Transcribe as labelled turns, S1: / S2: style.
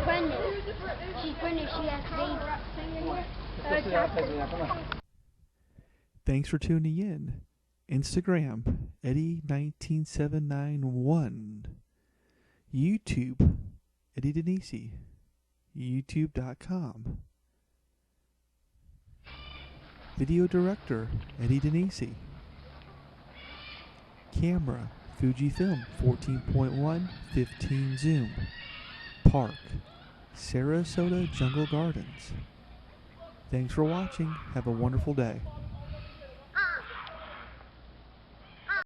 S1: pregnant. She's pregnant. She has baby.
S2: Thanks for tuning in. Instagram, Eddie19791. YouTube, Eddie Denisi. YouTube.com. Video director, Eddie Denisi. Camera, Fujifilm 14.1, 15 zoom. Park, Sarasota Jungle Gardens. Thanks for watching. Have a wonderful day.